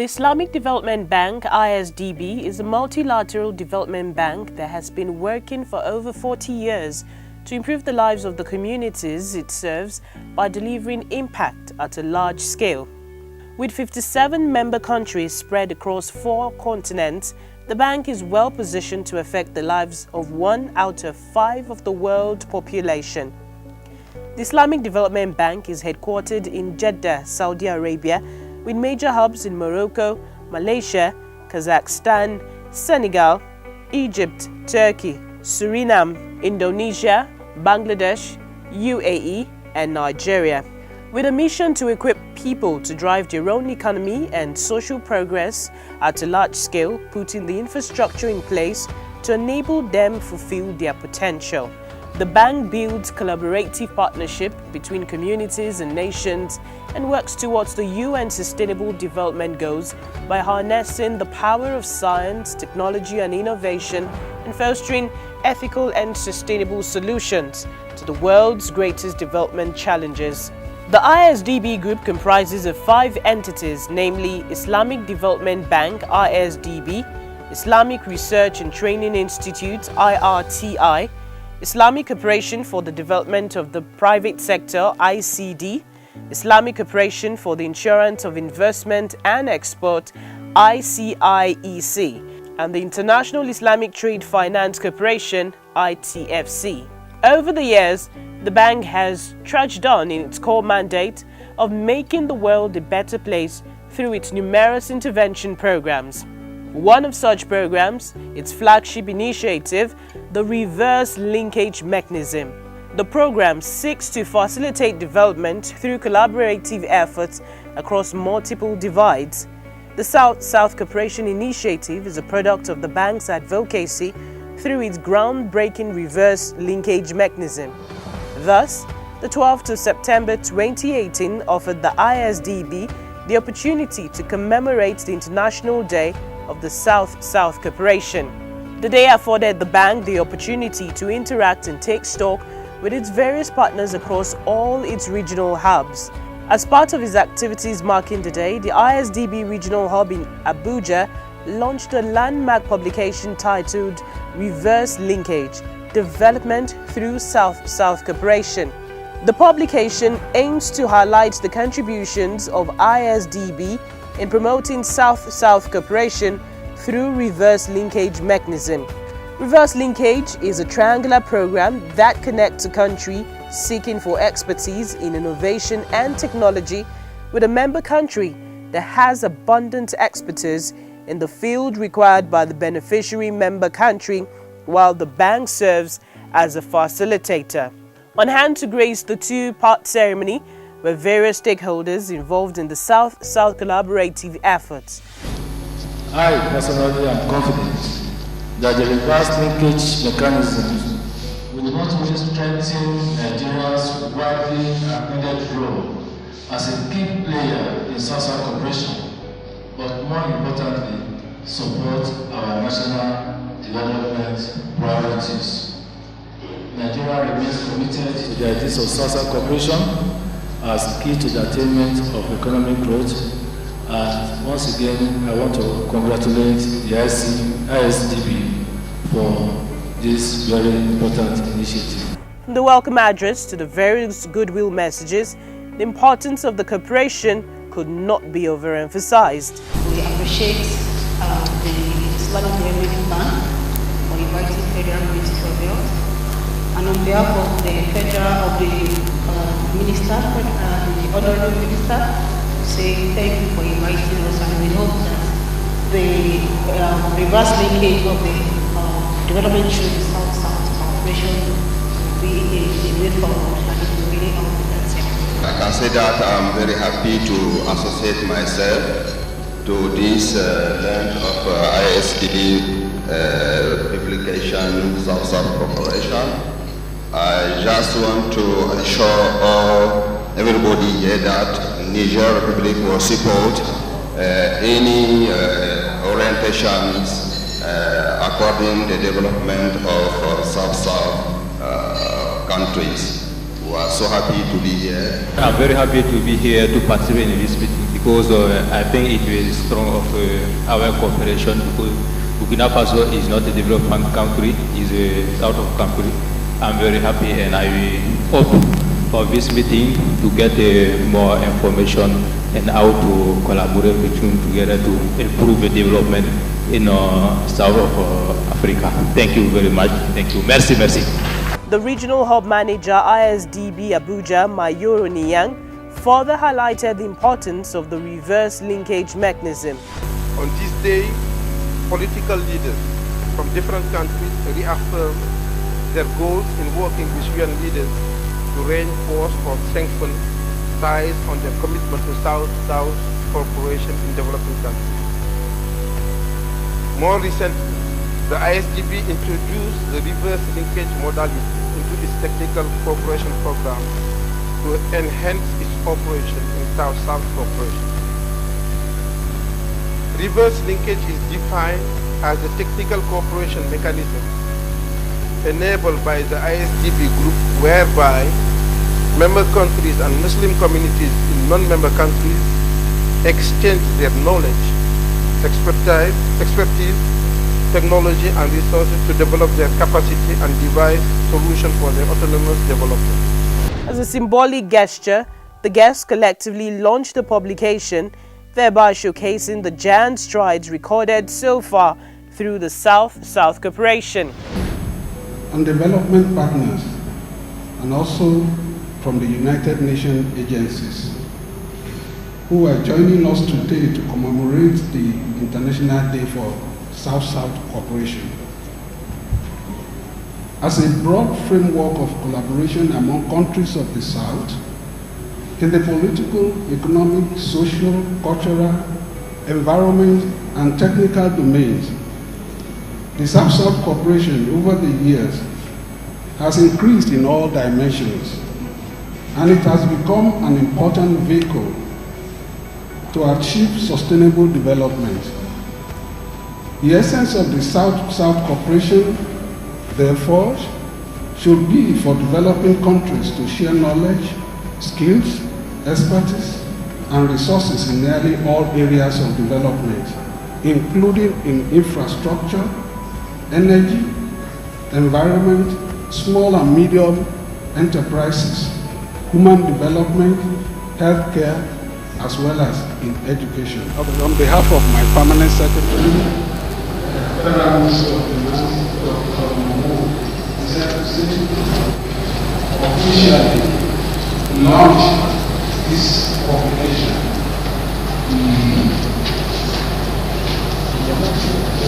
The Islamic Development Bank, ISDB, is a multilateral development bank that has been working for over 40 years to improve the lives of the communities it serves by delivering impact at a large scale. With 57 member countries spread across 4 continents, the bank is well positioned to affect the lives of 1 out of 5 of the world population. The Islamic Development Bank is headquartered in Jeddah, Saudi Arabia, with major hubs in Morocco, Malaysia, Kazakhstan, Senegal, Egypt, Turkey, Suriname, Indonesia, Bangladesh, UAE, and Nigeria. With a mission to equip people to drive their own economy and social progress at a large scale, putting the infrastructure in place to enable them fulfill their potential. The bank builds collaborative partnership between communities and nations and works towards the UN Sustainable Development Goals by harnessing the power of science, technology and innovation and fostering ethical and sustainable solutions to the world's greatest development challenges. The ISDB group comprises of 5 entities, namely Islamic Development Bank (ISDB), Islamic Research and Training Institute (IRTI), Islamic Cooperation for the Development of the Private Sector (ICD), Islamic Cooperation for the Insurance of Investment and Export (ICIEC), and the International Islamic Trade Finance Corporation (ITFC). Over the years, the bank has trudged on in its core mandate of making the world a better place through its numerous intervention programs. One of such programs, its flagship initiative, the Reverse Linkage Mechanism. The program seeks to facilitate development through collaborative efforts across multiple divides. The South-South Cooperation Initiative is a product of the bank's advocacy through its groundbreaking Reverse Linkage Mechanism. Thus, the 12th of September 2018 offered the ISDB the opportunity to commemorate the International Day of the South-South Cooperation. The day afforded the bank the opportunity to interact and take stock with its various partners across all its regional hubs. As part of its activities marking the day, the ISDB Regional Hub in Abuja launched a landmark publication titled Reverse Linkage: Development through South-South Cooperation. The publication aims to highlight the contributions of ISDB in promoting South-South cooperation through Reverse Linkage Mechanism. Reverse Linkage is a triangular program that connects a country seeking for expertise in innovation and technology with a member country that has abundant expertise in the field required by the beneficiary member country, while the bank serves as a facilitator. On hand to grace the 2-part ceremony were various stakeholders involved in the South-South collaborative efforts. I personally am confident that the reverse linkage mechanism will not only strengthen Nigeria's widely needed role as a key player in South-South cooperation, but more importantly, support our national development priorities. Nigeria remains committed to the ideas of South-South cooperation as key to the attainment of economic growth. And once again, I want to congratulate the ISDB for this very important initiative. In the welcome address to the various goodwill messages, the importance of the cooperation could not be overemphasized. We appreciate the Islamic Development Bank for inviting Federal Ministry of Health, and on behalf of the Minister, the Honorable Minister, say thank you for inviting us, and we hope that the reverse linkage of the development through the South-South cooperation will be a way forward, and it will really help that sector. I can say that I'm very happy to associate myself to this land of ISDB publication, South-South cooperation. I just want to assure everybody here that Niger Republic will support any orientations according to the development of South-South countries who are so happy to be here. I'm very happy to be here to participate in this meeting because I think it will strong of our cooperation because Burkina Faso is not a developing country, it's a south of country. I'm very happy and I hope for this meeting to get more information and how to collaborate between together to improve the development in south of Africa. Thank you very much. Thank you. Merci, merci. The Regional Hub Manager ISDB Abuja, Mayoro Niyang, further highlighted the importance of the reverse linkage mechanism. On this day, political leaders from different countries reaffirm their goals in working with UN leaders to reinforce or strengthen ties on their commitment to South-South cooperation in developing countries. More recently, the ISDB introduced the reverse linkage modality into its technical cooperation program to enhance its operation in South-South cooperation. Reverse linkage is defined as a technical cooperation mechanism enabled by the ISDB group whereby member countries and Muslim communities in non-member countries exchange their knowledge, expertise, technology and resources to develop their capacity and devise solutions for their autonomous development. As a symbolic gesture, the guests collectively launched the publication, thereby showcasing the giant strides recorded so far through the South-South cooperation. And development partners, and also from the United Nations agencies, who are joining us today to commemorate the International Day for South-South Cooperation. As a broad framework of collaboration among countries of the South, in the political, economic, social, cultural, environment, and technical domains, the South-South cooperation over the years has increased in all dimensions, and it has become an important vehicle to achieve sustainable development. The essence of the South-South cooperation, therefore, should be for developing countries to share knowledge, skills, expertise, and resources in nearly all areas of development, including in infrastructure, energy, environment, small and medium enterprises, human development, healthcare, as well as in education. On behalf of my permanent secretary, Federal Minister of Finance, Dr. Momo, officially launched this publication.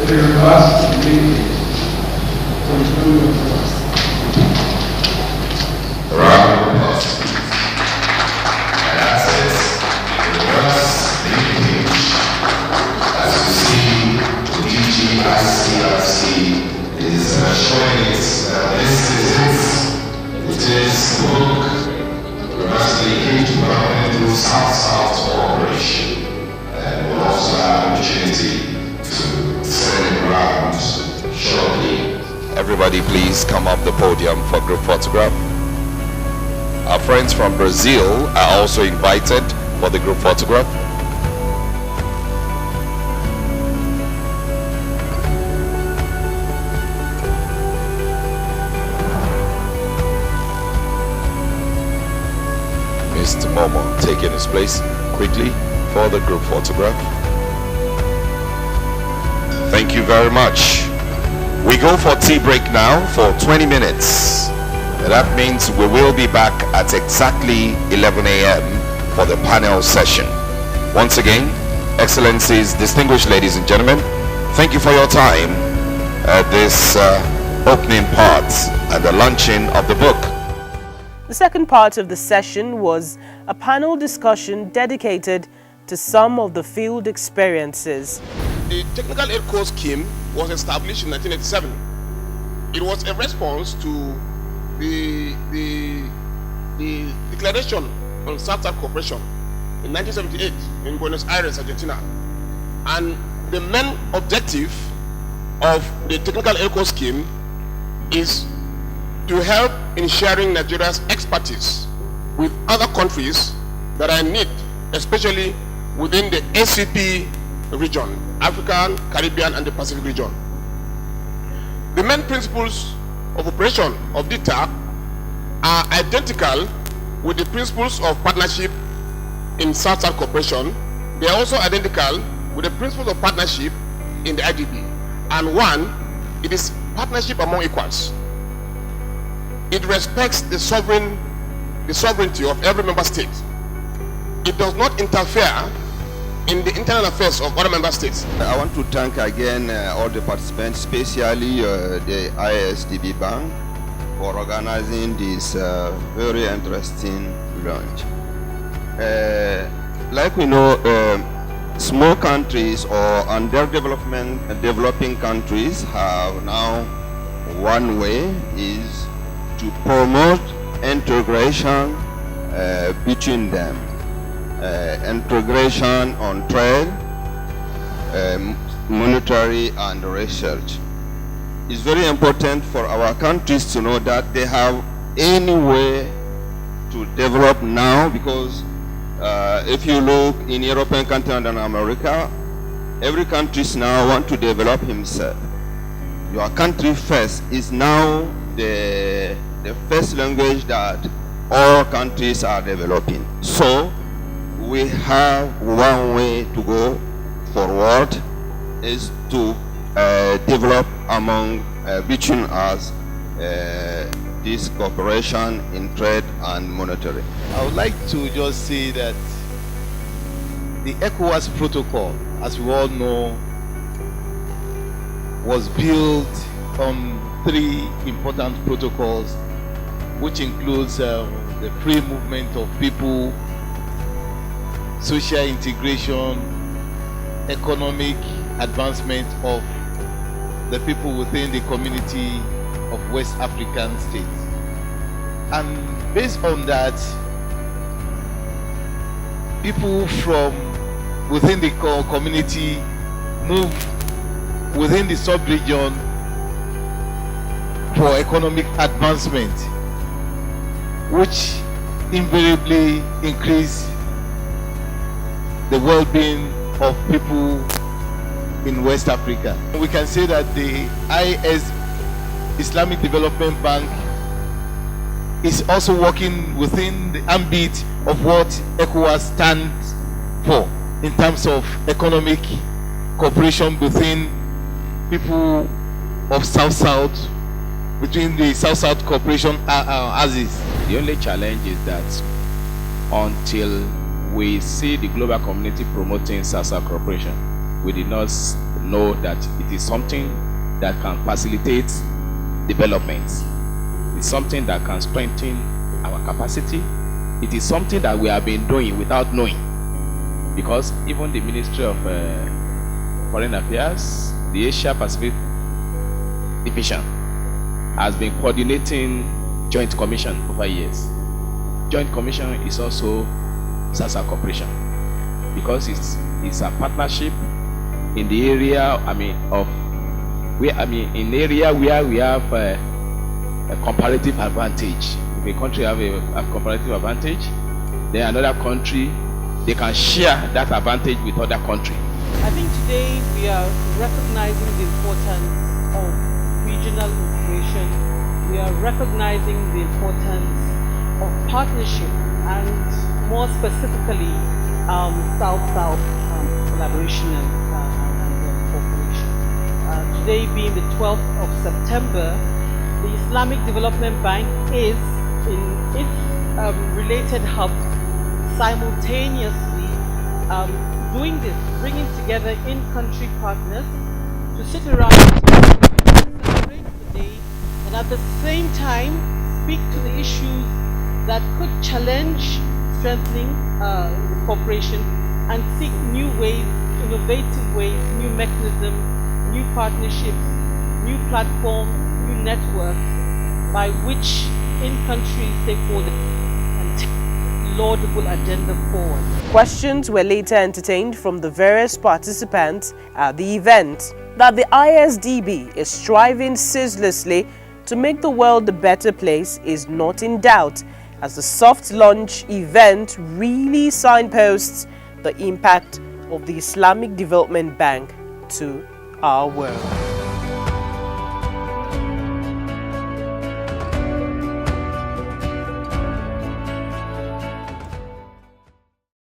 The reverse linkage. Round of applause. And that's it. Reverse linkage. As you see, the DGICRC is showing it that this is it. It is the book, Reverse Linkage Development through South-South Cooperation. And we'll also have an opportunity to send it around shortly. Everybody please come up the podium for group photograph. Our friends from Brazil are also invited for the group photograph. Mr. Momo taking his place quickly for the group photograph. Thank you very much. We go for tea break now for 20 minutes. That means we will be back at exactly 11 a.m. for the panel session. Once again, Excellencies, distinguished ladies and gentlemen, thank you for your time at this opening part and the launching of the book. The second part of the session was a panel discussion dedicated to some of the field experiences. The Technical Aid Corps Scheme was established in 1987. It was a response to the Declaration on South-South Cooperation in 1978 in Buenos Aires, Argentina. And the main objective of the Technical Aid Corps Scheme is to help in sharing Nigeria's expertise with other countries that are in need, especially within the ACP region, African, Caribbean, and the Pacific region. The main principles of operation of DTAC are identical with the principles of partnership in South-South cooperation. They are also identical with the principles of partnership in the IDB. And one, it is partnership among equals. It respects the sovereignty of every member state. It does not interfere in the internal affairs of other member states. I want to thank again all the participants, especially the ISDB Bank, for organizing this very interesting launch. Like we know, small countries or developing countries have now one way is to promote integration between them. Integration on trade, monetary and research. It's very important for our countries to know that they have any way to develop now, because if you look in European countries and America, every country now want to develop himself. Your country first is now the first language that all countries are developing. So we have one way to go forward is to develop among between us this cooperation in trade and monetary. I would like to just say that the ECOWAS protocol, as we all know, was built on 3 important protocols, which includes the free movement of people, social integration, economic advancement of the people within the community of West African states. And based on that, people from within the community move within the sub-region for economic advancement, which invariably increase the well-being of people in West Africa. We can say that the Islamic Development Bank is also working within the ambit of what ECOWAS stands for in terms of economic cooperation between people of South-South, between the South-South cooperation axis. The only challenge is that until we see the global community promoting South-South cooperation, we did not know that it is something that can facilitate development. It's something that can strengthen our capacity. It is something that we have been doing without knowing, because even the Ministry of Foreign Affairs, the Asia Pacific Division, has been coordinating Joint Commission over years. Joint Commission is also South-South cooperation, because it's a partnership in the area, in the area where we have a comparative advantage. If a country have a comparative advantage, then another country, they can share that advantage with other countries. I think today we are recognizing the importance of regional integration. We are recognizing the importance of partnership, and more specifically South-South collaboration and cooperation. Today being the 12th of September, the Islamic Development Bank is in its related hubs simultaneously doing this, bringing together in-country partners to sit around and celebrate the day, and at the same time speak to the issues that could challenge strengthening the cooperation and seek new ways, innovative ways, new mechanisms, new partnerships, new platforms, new networks by which in-country stakeholders can take laudable agenda forward. Questions were later entertained from the various participants at the event. That the ISDB is striving ceaselessly to make the world a better place is not in doubt, as the soft launch event really signposts the impact of the Islamic Development Bank to our world.